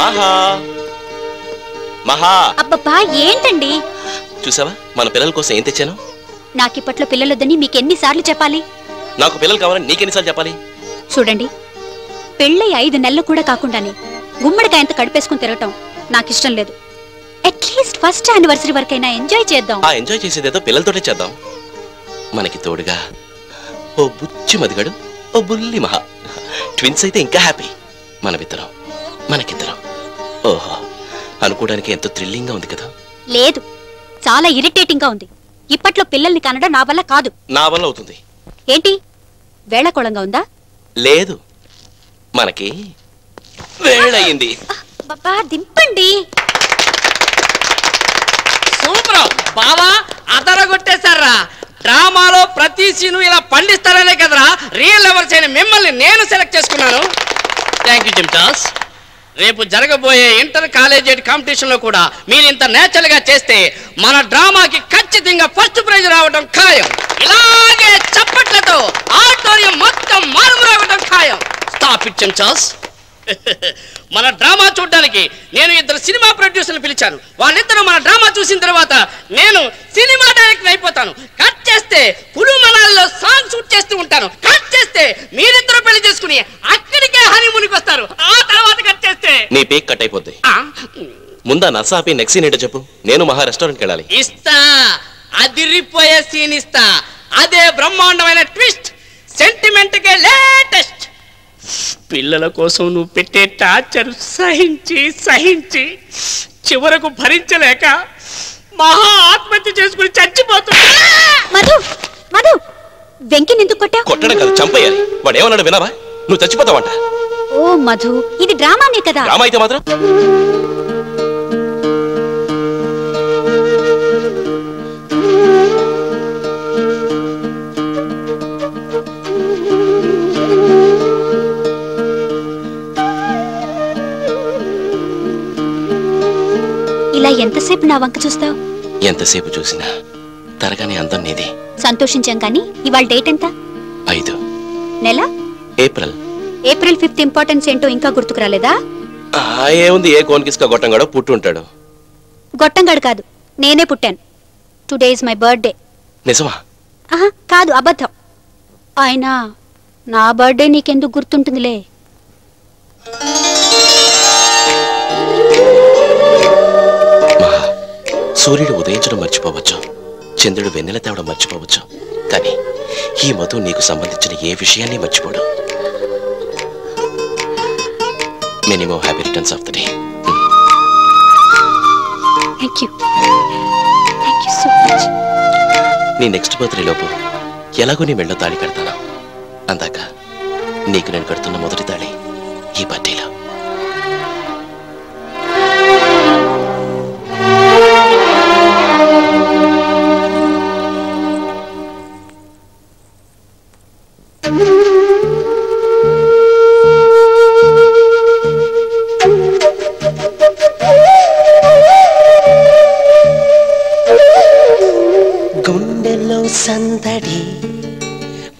మహా మహా అబ్బబ్బా ఏంటండి? చూసావా మన పిల్లల కోసం ఏం తెచ్చాను? నాకిప్పట్లో పిల్లలొద్దని మీకెన్నిసార్లు చెప్పాలి? నాకు పిల్లలు కావాలని నీకెన్నిసార్లు చెప్పాలి? చూడండి, పెళ్ళై 5 నెలలు కూడా కాకుండానే గుమ్మడికాయంత కడిపేసుకుని తిరగటం నాకిష్టం లేదు. అట్లీస్ట్ ఫస్ట్ యానివర్సరీ వరకైనా ఎంజాయ్ చేద్దాం. ఆ ఎంజాయ్ చేసేదేదో పిల్లలతోటే చేద్దాం. మనకి తోడుగా ఓ బుచ్చి మదిగాడు, ఓ బుల్లి మహా. ట్విన్స్ అయితే ఇంకా హ్యాపీ. మనకిద్దరం. ఓహో, అనుకోవడానికి ఎంతో థ్రిల్లింగ్ గా ఉంది కదా? లేదు, చాలా ఇరిటేటింగ్ గా ఉంది. ఇప్పట్లో పిల్లల్ని కనడం నా వల్ల కాదు. నా వల్ల అవుతుంది. ఏంటి వేళకోళంగా ఉందా? లేదు, మనకి వేళయింది. బాబా దింపండి. సూపర్ బావా, అదరగొట్టేశారా. డ్రామాలో ప్రతి సీను ఇలా పండిస్తారనే కదరా రియల్ లవర్స్ అయిన మిమ్మల్ని నేను సెలెక్ట్ చేసుకున్నాను. థ్యాంక్ యూ జిమ్టాస్. రేపు జరగబోయే ఇంటర్ కాలేజియేట్ కాంపిటీషన్ లో కూడా మీరు ఇంత నేచురల్ గా చేస్తే మన డ్రామాకి ఖచ్చితంగా ఫస్ట్ ప్రైజ్ రావడం ఖాయం. ఇలాగే చప్పట్లతో ఆడిటోరియం మొత్తం మారుమోగడం ఖాయం. స్టాప్ ఇట్ జిమ్టాస్. మన డ్రామా చూడడానికి నేను 2 సినిమా ప్రొడ్యూసర్లు పిలిచాను. వాళ్ళిద్దరూ మన డ్రామా చూసిన తర్వాత నేను సినిమా డైరెక్టర్ అయిపోతాను. కట్ చేస్తే పులు మనాల్లో సాంగ్ షూట్ చేస్తూ ఉంటాను. కట్ చేస్తే మీరిద్దరూ పెళ్లి చేసుకుని అక్కడికే హనీమూన్కి వస్తారు. ఆ తర్వాత కట్ చేస్తే నీ పీక్ కట్ అయిపోద్ది. ముందా నసాపి నెక్స్ట్ సీన్ ఏంటో చెప్పు. నేను మహా రెస్టారెంట్కి వెళ్ళాలి. ఇస్తా, అదిరిపోయే సీన్ ఇస్తా. అదే బ్రహ్మాండమైన ట్విస్ట్, సెంటిమెంట్ కే లేటెస్ట్. పిల్లల కోసం నువ్వు పెట్టే టార్చర్ సహించి చివరకు భరించలేక మహా ఆత్మహత్య చేసుకుని చచ్చిపోతున్నా. మధు మధు వెంకిని ఎందుకు కొట్టావు? కొట్టడం కాదు, చంపేయాలి. వాడు ఏమన్నాడు వినావా? నువ్వు చచ్చిపోతావంట. ఓ మధు, ఇది డ్రామానే కదా? డ్రామా అయితే మాత్రం ఇలా ఎంతసేపు నా వంక చూస్తావు? ఎంతసేపు చూసినా తరగానే అందం నీది. సంతోషించాం కానీ ఇవాళ డేట్ ఎంత? 5 నెల ఏప్రిల్. ఏప్రిల్ 5th ఇంపార్టెన్స్ ఏంటో ఇంకా గుర్తుకు రాలేదా? ఏముంది, ఏ కోన్కిస్కా గొట్టంగాడో పుట్టుంటాడు. గొట్టంగాడు కాదు, నేనే పుట్టాను. Today is my birthday. నిజమా? కాదు, అబద్ధం. అయినా నా బర్త్డే నీకెందుకు గుర్తుంటుందిలే. సూర్యుడు ఉదయించడం మర్చిపోవచ్చు, చంద్రుడు వెన్నెల తేవడం మర్చిపోవచ్చు, కానీ ఈ మధు నీకు సంబంధించిన ఏ విషయాన్ని మర్చిపోడు. Minimum happy returns of the day. Thank you so much. నీ నెక్స్ట్ బర్త్డే లోపు ఎలాగో నీ మెళ్ళో తాళి కడతాను. అందాక నీకు నేను కడుతున్న మొదటి తాళి ఈ బర్త్డేలో. గుండెల్లో సందడి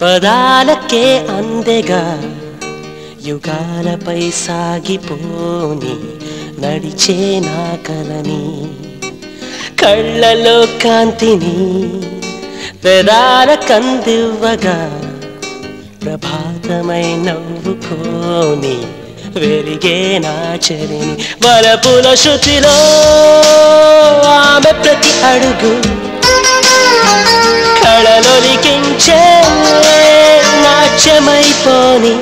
పదాలకే అందెగా యుగాలపై సాగిపోని నడిచే నా కలని కళ్ళలో కాంతిని పెదాల కందివ్వగా ప్రభాతమై నవ్వుకోని వెలిగే నా చెలిని వలపుల శృతిలో ఆమె ప్రతి అడుగు కళలొలికించే నాట్యమైపోని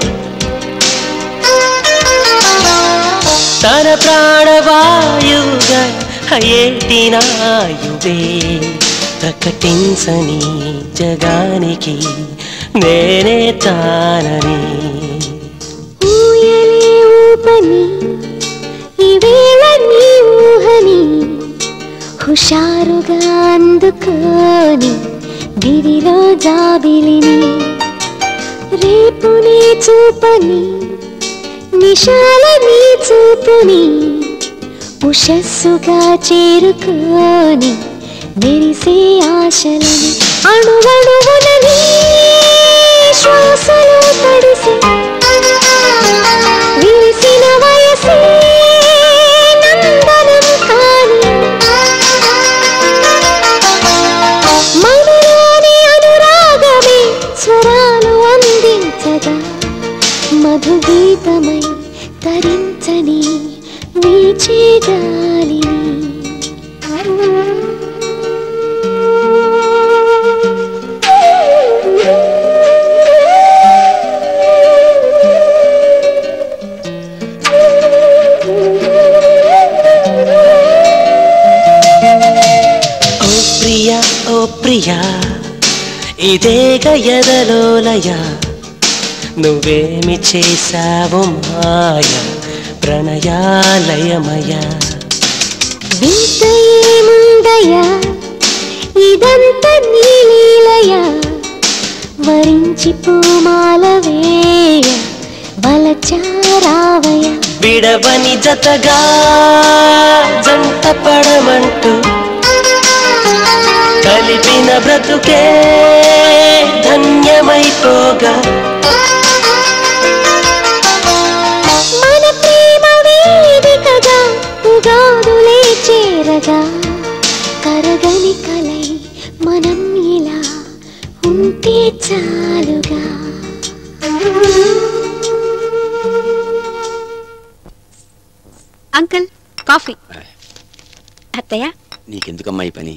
తన ప్రాణవాయువుగా ఏటినాయువే ప్రకటించని జగానికి నేనే తానని ఊయలే ఊపని ఈవేళ నీ ఊహని హుషారుగా అందుకోని గిరిలో జాబిలిని రేపు నీ చూపని నిశాల నీ చూపుని ఉషస్సుగా చేరుకోని మెరిసే ఆశలని అణువణువున నీ శ్వాసలో తడిసి విరిసిన వయసే నందనం కాని మనలోని అనురాగమే స్వరాలు అందించగా మధుగీతమై తరించని వీచే గాలిని ఓ ప్రియా ఇదేగ ఎదలోలయ నువ్వేమి చేశావు మాయ ప్రణయాలయమయ వింత ఏముందయ్యా ఇదంతా నీలీలయ వరించి పూమాల వేయ బలచారావయ విడవని జతగా జంట పడమంటూ కలిపిన బ్రతుకే ధన్యమైపోగా మన ప్రేమ వేదికగా ఉగాదులే చేరగా కరగని కలై మనం ఇలా ఉంటే చాలుగా అంకుల్ కాఫీ. అత్తయ్య నీకెందుకమ్మా ఈ పని?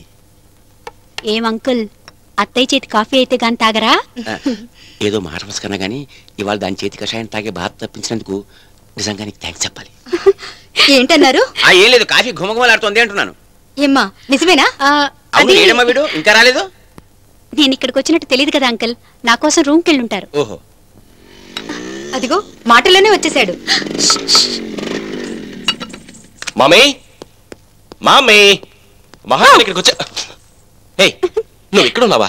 ఏం అంకుల్, అత్తయ్య చేతి కాఫీ అయితే గాని తాగరా? ఏదో మాట వసుకన్నా గానీ ఇవాళ దాని చేతి కషాయం తాగే బాధ తప్పించినందుకు నిజంగా నీకు థ్యాంక్స్ చెప్పాలి. ఏంటన్నారు? ఏం లేదు, కాఫీ ఘుమఘుమలాడుతోంది అంటున్నాను. ఏమ్మా నిజమేనా? అవును, ఏడమ్మా వీడు ఇంకా రాలేదు? నేను ఇక్కడికి వచ్చినట్టు తెలియదు కదా అంకుల్, నా కోసం రూమ్కి వెళ్ళుంటారు. ఓహో, అదిగో మాటల్లోనే వచ్చేసాడు. మామీ మామీ మహా ఇక్కడికి వచ్చా. హే, నువ్వు ఇక్కడ ఉన్నావా?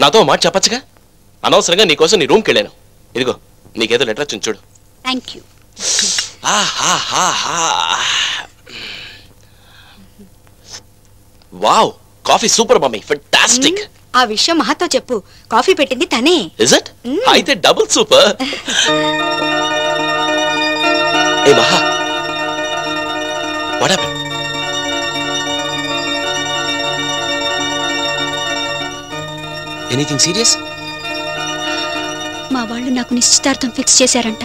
నాతో మాట చెప్పచ్చుగా. అనవసరంగా నీకోసం నీ రూమ్కి వెళ్ళాను. ఇదిగో నీకేదో లెటర్ వచ్చింది చూడు. Thank you. Wow, coffee super mummy, fantastic. ఆ విషయం మహాతో చెప్పు, కాఫీ పెట్టింది తనే. Is it? అయితే డబుల్ సూపర్. ఏ మహా, వాట్ హ్యాపెండ్? Anything serious? మా వాళ్ళు నాకు నిశ్చితార్థం ఫిక్స్ చేశారంట.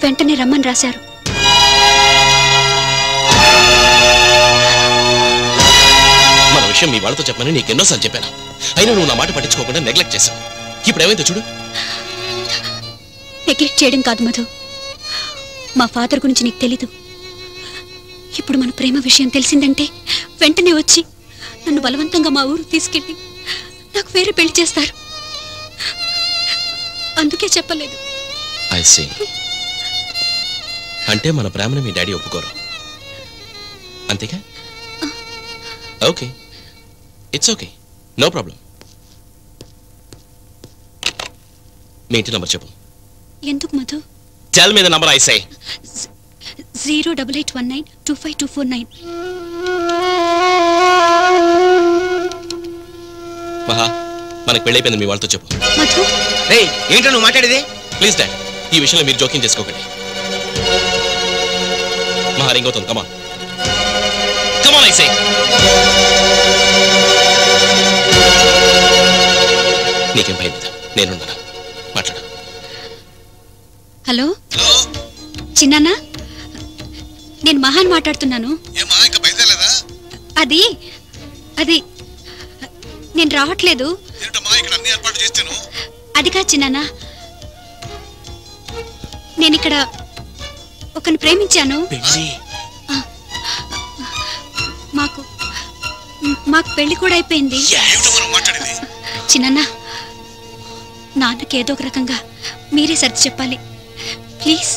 వెంటనే రమ్మని రాశారు. మన విషయం మీ వాళ్ళతో చెప్పమని నీకెన్నోసార్లు చెప్పాను. అయినా నువ్వు నా మాట పట్టించుకోకుండా నెగ్లెక్ట్ చేశావు. ఇప్పుడు ఏమైందో చూడు. నెగ్లెక్ట్ చేయడం కాదు మధు, మా ఫాదర్ గురించి నీకు తెలీదు. ఇప్పుడు మన ప్రేమ విషయం తెలిసిందంటే వెంటనే వచ్చి నన్ను బలవంతంగా మా ఊరు తీసుకెళ్ళి నాకు వేరే పెళ్లి చేస్తారు. అందుకే చెప్పలేదు. I see. అంటే మన ప్రేమను మీ డాడీ ఒప్పుకోరు, అంతేగా? Okay, it's okay, no problem. మీ ఇంటి నంబర్ చెప్పు. ఎందుకు Madhu? Tell me the number. I say 08819252449. Maha, మనకు పెళ్ళైపోయింది మీ వాళ్ళతో చెప్పు. మధు, ఏంటో నువ్వు మాట్లాడేది? ప్లీజ్ డాడ్, ఈ విషయంలో మీరు జోక్యం చేసుకోకండి. మహా రింగ్ అవుతుంది. కమాన్ కమాన్, ఐ సే. నీకేం భయం లేదు, నేనున్నాను. మాట్లాడు. హలో చిన్నానా, నేను మహాన్ మాట్లాడుతున్నాను. అది అది నేను రావట్లేదు. అది కాదు చిన్నానా, నేను ఇక్కడ ఒకరిని ప్రేమించాను. మాకు పెళ్లి కూడా అయిపోయింది. చిన్నానా, నాన్నకి ఏదో ఒక రకంగా మీరే సర్ది చెప్పాలి ప్లీజ్.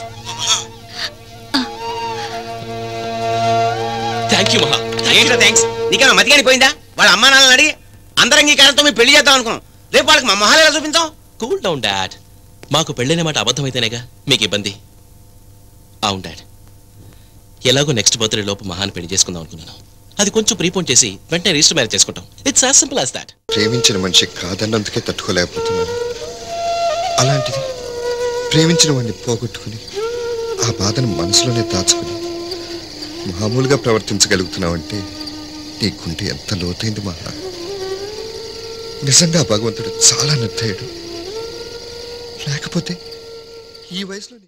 థ్యాంక్ యూ మహా. ఏంటో థ్యాంక్స్? నీకేమో మతిగాని పోయిందా? వాళ్ళ అమ్మా నాన్నని అడిగి అందరం అంగీకారంతో మేము పెళ్లి చేద్దాం అనుకున్నాం. రేపు వాళ్ళకి మా మొహాలు ఎలా చూపించాం? Cool down dad. మాకు పెళ్ళైన మాట అబద్ధమైతేనేగా మీకు ఇబ్బంది. అవును డాడ్, ఎలాగో నెక్స్ట్ బర్త్డే లోపు మహాన్ పెళ్లి చేసుకుందాం అనుకున్నాను. అది కొంచెం ప్రీపోన్ చేసి వెంటనే రిజిస్టర్ మ్యారేజ్ చేసుకుంటాం. It's as simple as that. ప్రేమించిన మనిషి కాదన్నందుకే తట్టుకోలేకపోతున్నాను. అలాంటిది ప్రేమించిన వాడిని పోగొట్టుకుని ఆ బాధను మనసులోనే దాచుకుని మామూలుగా ప్రవర్తించగలుగుతున్నావంటే నీ గుండె ఎంత లోతైంది మహా. నిజంగా భగవంతుడు చాలా నిర్దయుడు. లేకపోతే ఈ వయసులో